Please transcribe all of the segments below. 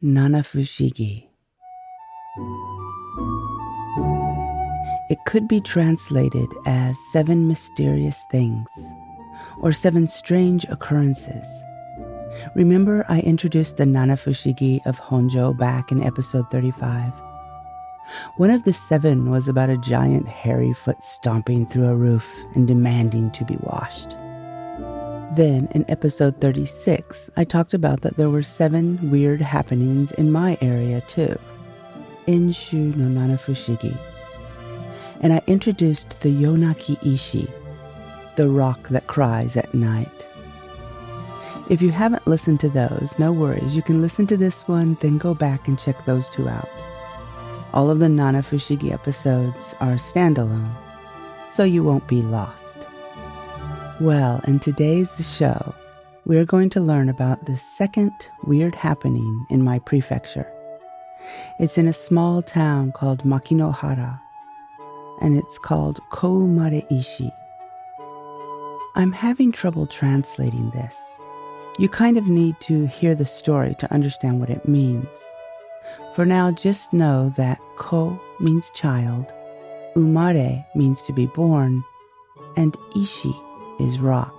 Nanafushigi. It could be translated as 7 mysterious things, or 7 strange occurrences. Remember I introduced the Nanafushigi of Honjo back in episode 35? One of the 7 was about a giant hairy foot stomping through a roof and demanding to be washed. Then, in episode 36, I talked about that there were 7 weird happenings in my area too. Inshu no Nanafushigi. And I introduced the Yonaki Ishi, the rock that cries at night. If you haven't listened to those, no worries. You can listen to this one, then go back and check those 2 out. All of the Nanafushigi episodes are standalone, so you won't be lost. Well, in today's show, we're going to learn about the second weird happening in my prefecture. It's in a small town called Makinohara, and it's called Koumare Ishi. I'm having trouble translating this. You kind of need to hear the story to understand what it means. For now, just know that Ko means child, Umare means to be born, and Ishi is rock.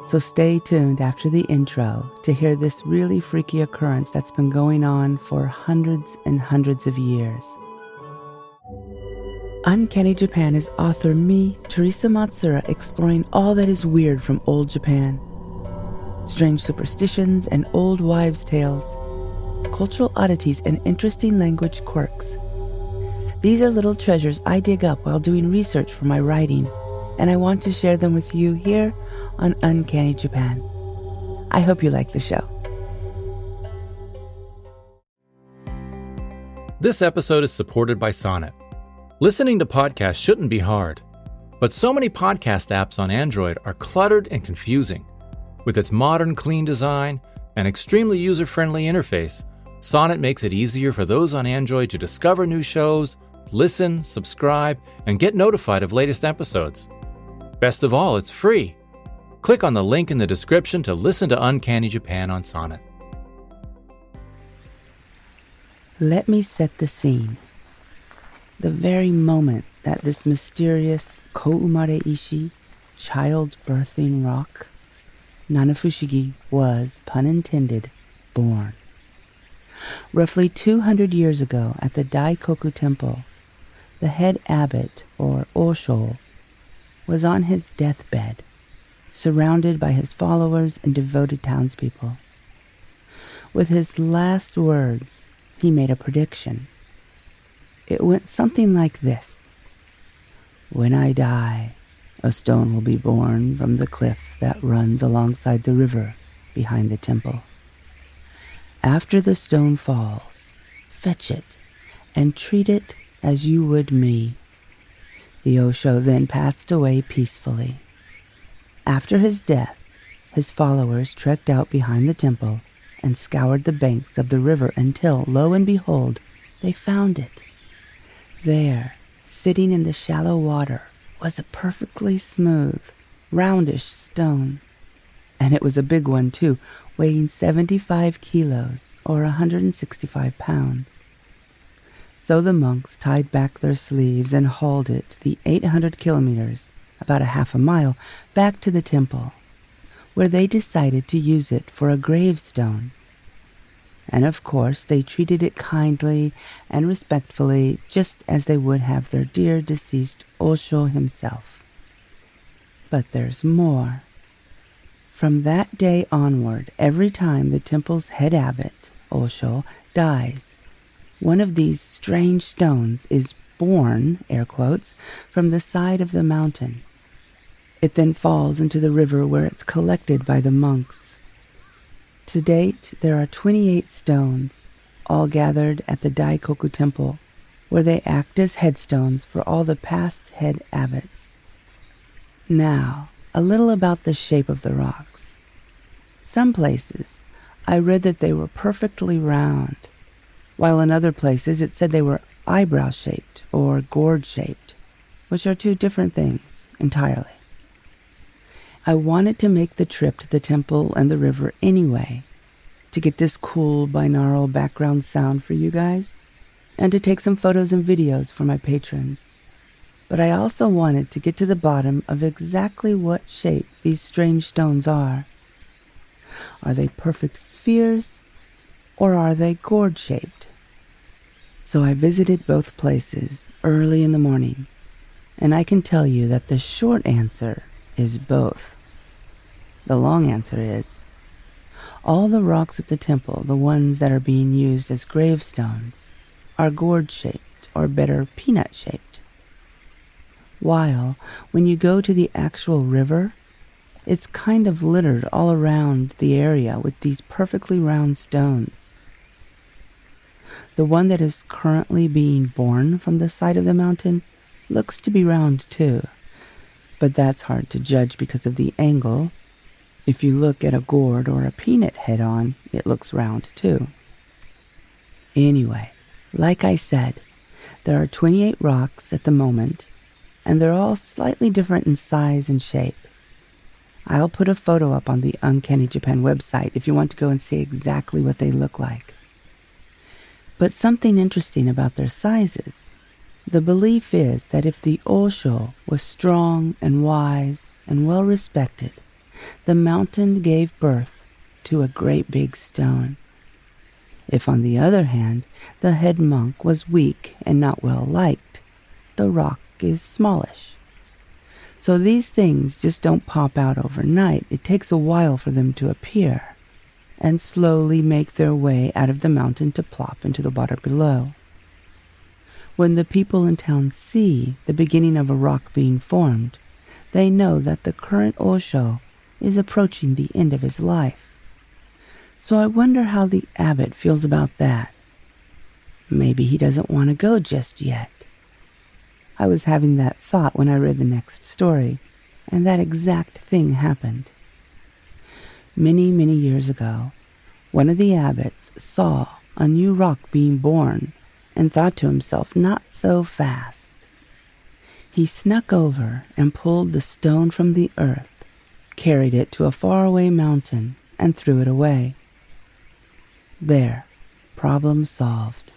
So stay tuned after the intro to hear this really freaky occurrence that's been going on for hundreds and hundreds of years. Uncanny Japan is author me, Teresa Matsura, exploring all that is weird from old Japan. Strange superstitions and old wives' tales, cultural oddities and interesting language quirks. These are little treasures I dig up while doing research for my writing, and I want to share them with you here on Uncanny Japan. I hope you like the show. This episode is supported by Sonnet. Listening to podcasts shouldn't be hard, but so many podcast apps on Android are cluttered and confusing. With its modern, clean design and extremely user-friendly interface, Sonnet makes it easier for those on Android to discover new shows, listen, subscribe, and get notified of latest episodes. Best of all, it's free. Click on the link in the description to listen to Uncanny Japan on Sonnet. Let me set the scene. The very moment that this mysterious Koumare Ishi, child-birthing rock, Nanafushigi, was, pun intended, born. Roughly 200 years ago at the Daikoku Temple, the head abbot, or Osho, was on his deathbed, surrounded by his followers and devoted townspeople. With his last words, he made a prediction. It went something like this. When I die, a stone will be born from the cliff that runs alongside the river behind the temple. After the stone falls, fetch it and treat it as you would me. The Osho then passed away peacefully. After his death, his followers trekked out behind the temple and scoured the banks of the river until, lo and behold, they found it. There, sitting in the shallow water, was a perfectly smooth, roundish stone. And it was a big one too, weighing 75 kilos or 165 pounds. So the monks tied back their sleeves and hauled it the 800 kilometers, about a half a mile, back to the temple, where they decided to use it for a gravestone. And of course, they treated it kindly and respectfully, just as they would have their dear deceased Osho himself. But there's more. From that day onward, every time the temple's head abbot, Osho, dies, one of these strange stones is born, air quotes, from the side of the mountain. It then falls into the river where it's collected by the monks. To date, there are 28 stones, all gathered at the Daikoku Temple, where they act as headstones for all the past head abbots. Now, a little about the shape of the rocks. Some places, I read that they were perfectly round, while in other places it said they were eyebrow-shaped or gourd-shaped, which are 2 different things entirely. I wanted to make the trip to the temple and the river anyway, to get this cool binaural background sound for you guys, and to take some photos and videos for my patrons. But I also wanted to get to the bottom of exactly what shape these strange stones are. Are they perfect spheres, or are they gourd-shaped? So I visited both places early in the morning, and I can tell you that the short answer is both. The long answer is, all the rocks at the temple, the ones that are being used as gravestones, are gourd-shaped, or better, peanut-shaped. While, when you go to the actual river, it's kind of littered all around the area with these perfectly round stones. The one that is currently being born from the side of the mountain looks to be round too, but that's hard to judge because of the angle. If you look at a gourd or a peanut head-on, it looks round too. Anyway, like I said, there are 28 rocks at the moment, and they're all slightly different in size and shape. I'll put a photo up on the Uncanny Japan website if you want to go and see exactly what they look like. But something interesting about their sizes. The belief is that if the Osho was strong and wise and well respected, the mountain gave birth to a great big stone. If, on the other hand, the head monk was weak and not well liked, the rock is smallish. So these things just don't pop out overnight. It takes a while for them to appear and slowly make their way out of the mountain to plop into the water below. When the people in town see the beginning of a rock being formed, they know that the current Osho is approaching the end of his life. So I wonder how the abbot feels about that. Maybe he doesn't want to go just yet. I was having that thought when I read the next story, and that exact thing happened. Many, many years ago, one of the abbots saw a new rock being born and thought to himself, not so fast. He snuck over and pulled the stone from the earth, carried it to a faraway mountain, and threw it away. There, problem solved.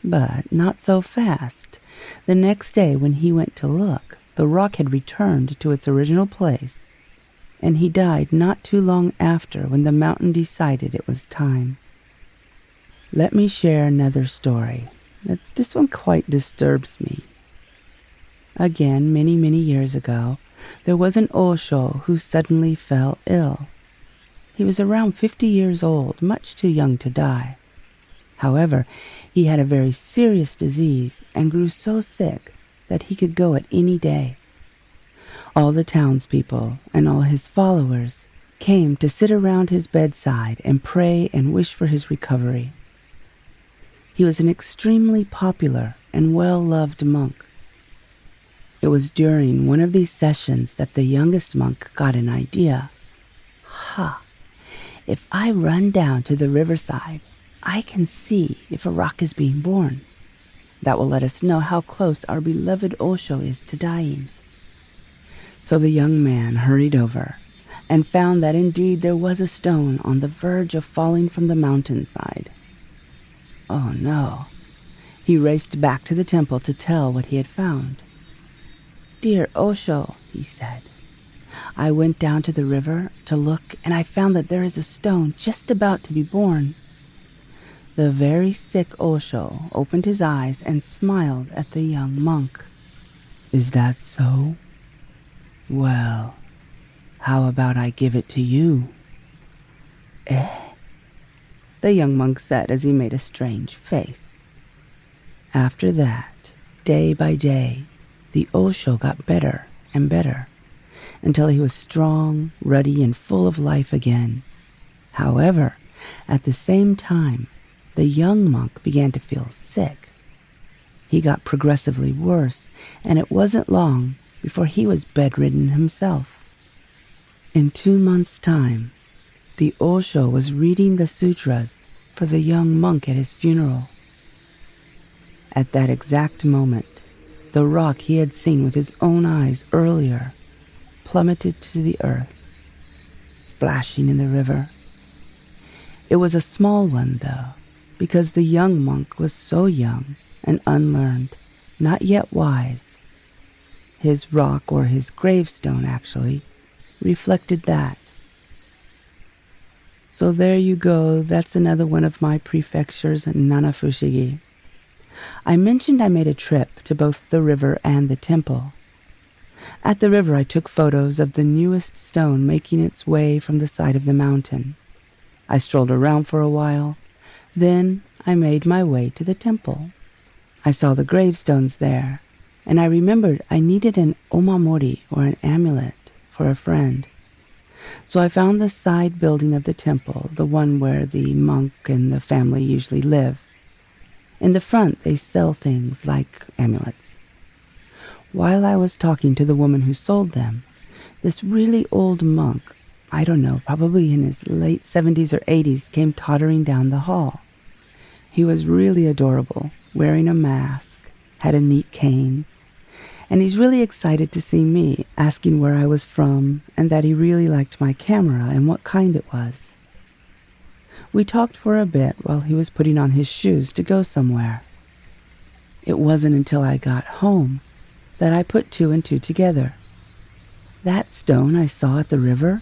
But not so fast. The next day when he went to look, the rock had returned to its original place, and he died not too long after when the mountain decided it was time. Let me share another story. This one quite disturbs me. Again, many, many years ago, there was an Osho who suddenly fell ill. He was around 50 years old, much too young to die. However, he had a very serious disease and grew so sick that he could go at any day. All the townspeople and all his followers came to sit around his bedside and pray and wish for his recovery. He was an extremely popular and well-loved monk. It was during one of these sessions that the youngest monk got an idea. If I run down to the riverside, I can see if a rock is being born. That will let us know how close our beloved Osho is to dying. So the young man hurried over and found that indeed there was a stone on the verge of falling from the mountainside. Oh no. He raced back to the temple to tell what he had found. "Dear Osho," he said, "I went down to the river to look, and I found that there is a stone just about to be born." The very sick Osho opened his eyes and smiled at the young monk. "Is that so? Well, how about I give it to you?" "Eh?" the young monk said as he made a strange face. After that, day by day, the Osho got better and better, until he was strong, ruddy, and full of life again. However, at the same time, the young monk began to feel sick. He got progressively worse, and it wasn't long before he was bedridden himself. In 2 months' time, the Osho was reading the sutras for the young monk at his funeral. At that exact moment, the rock he had seen with his own eyes earlier plummeted to the earth, splashing in the river. It was a small one, though, because the young monk was so young and unlearned, not yet wise. His rock, or his gravestone actually, reflected that. So there you go, that's another one of my prefecture's Nanafushigi. I mentioned I made a trip to both the river and the temple. At the river I took photos of the newest stone making its way from the side of the mountain. I strolled around for a while, then I made my way to the temple. I saw the gravestones there, and I remembered I needed an omamori, or an amulet, for a friend. So I found the side building of the temple, the one where the monk and the family usually live. In the front, they sell things like amulets. While I was talking to the woman who sold them, this really old monk, I don't know, probably in his late 70s or 80s, came tottering down the hall. He was really adorable, wearing a mask, had a neat cane, and he's really excited to see me, asking where I was from and that he really liked my camera and what kind it was. We talked for a bit while he was putting on his shoes to go somewhere. It wasn't until I got home that I put two and two together. That stone I saw at the river,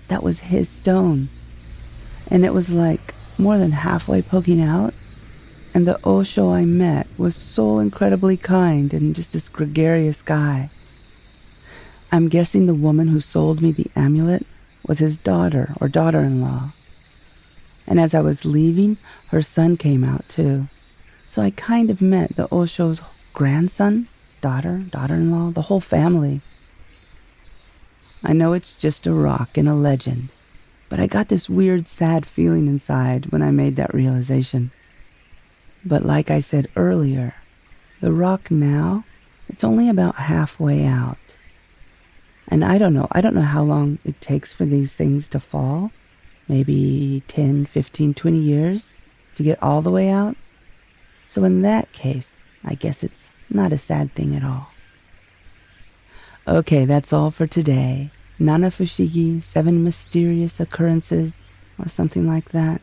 that was his stone. And it was like more than halfway poking out. And the Osho I met was so incredibly kind and just this gregarious guy. I'm guessing the woman who sold me the amulet was his daughter or daughter-in-law. And as I was leaving, her son came out too. So I kind of met the Osho's grandson, daughter, daughter-in-law, the whole family. I know it's just a rock and a legend, but I got this weird, sad feeling inside when I made that realization. But like I said earlier, the rock now, it's only about halfway out. And I don't know how long it takes for these things to fall. Maybe 10, 15, 20 years to get all the way out. So in that case, I guess it's not a sad thing at all. Okay, that's all for today. Nanafushigi, 7 mysterious occurrences, or something like that.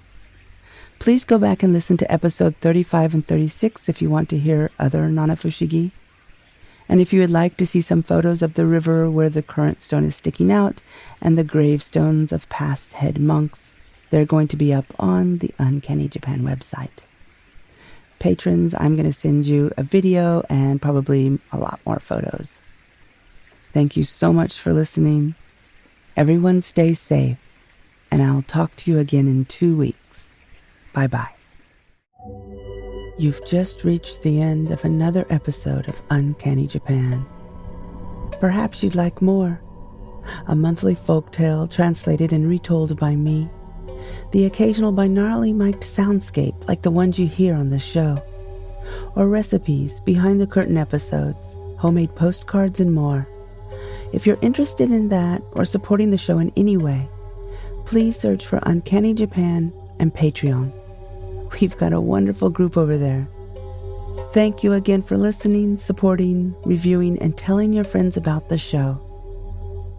Please go back and listen to episode 35 and 36 if you want to hear other Nanafushigi. And if you would like to see some photos of the river where the current stone is sticking out and the gravestones of past head monks, they're going to be up on the Uncanny Japan website. Patrons, I'm going to send you a video and probably a lot more photos. Thank you so much for listening. Everyone stay safe, and I'll talk to you again in 2 weeks. Bye-bye. You've just reached the end of another episode of Uncanny Japan. Perhaps you'd like more. A monthly folktale translated and retold by me. The occasional binaurally mic'd soundscape like the ones you hear on this show. Or recipes, behind-the-curtain episodes, homemade postcards, and more. If you're interested in that or supporting the show in any way, please search for Uncanny Japan and Patreon. We've got a wonderful group over there. Thank you again for listening, supporting, reviewing, and telling your friends about the show.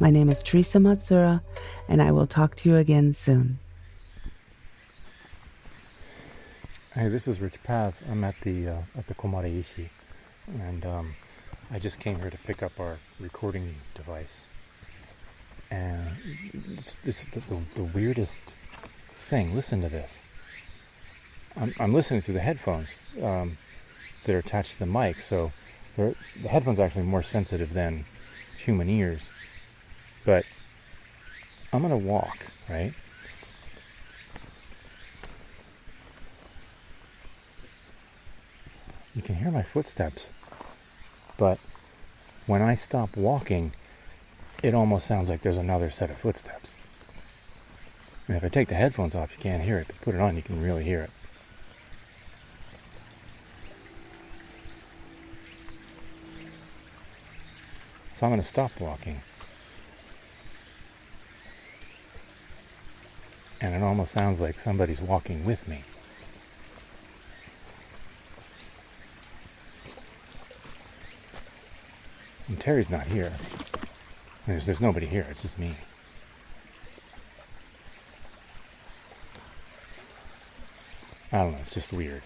My name is Teresa Matsura, and I will talk to you again soon. Hey, this is Rich Pav. I'm at the Koumare Ishi, and I just came here to pick up our recording device. And this is the weirdest thing. Listen to this. I'm listening through the headphones that are attached to the mic, so the headphones are actually more sensitive than human ears. But I'm gonna walk, right? You can hear my footsteps, but when I stop walking, it almost sounds like there's another set of footsteps. And if I take the headphones off, you can't hear it, but put it on, you can really hear it. So I'm going to stop walking. And it almost sounds like somebody's walking with me. And Terry's not here. There's nobody here, it's just me. I don't know, it's just weird.